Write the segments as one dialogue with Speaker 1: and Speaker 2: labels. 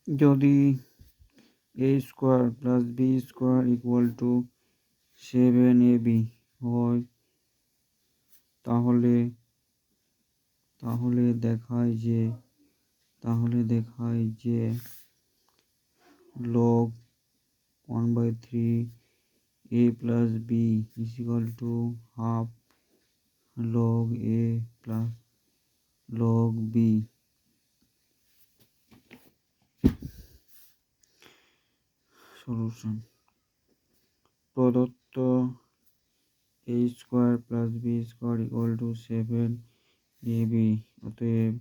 Speaker 1: যদি a square plus b square equal two 7ab হয় তাহলে তাহলে দেখায় যে log 1/3 a plus b is equal to half log a plus log b। Solution প্রদত্ত a square plus b square equal two 7ab, অতএব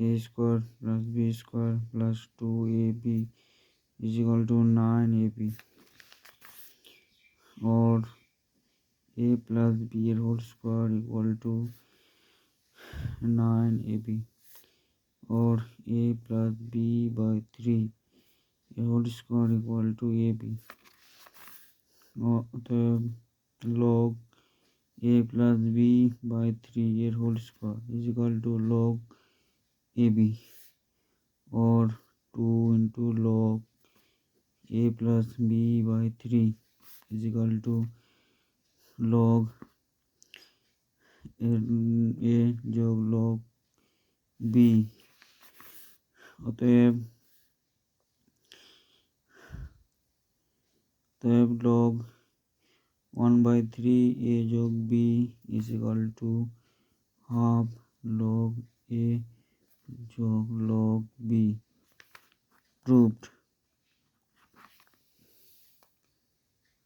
Speaker 1: a square plus b square plus 2ab is equal to 9ab, और a plus b এর whole square equal to 9ab, और a plus b by 3 এর whole square equal to ab। অতএব log a plus b by 3 এর whole square is equal to log ab, और 2 into log a plus b by 3 is equal to log a যোগ log b। অতএব log 1/3 a যোগ b is equal to half log a যোগ log b। Proved।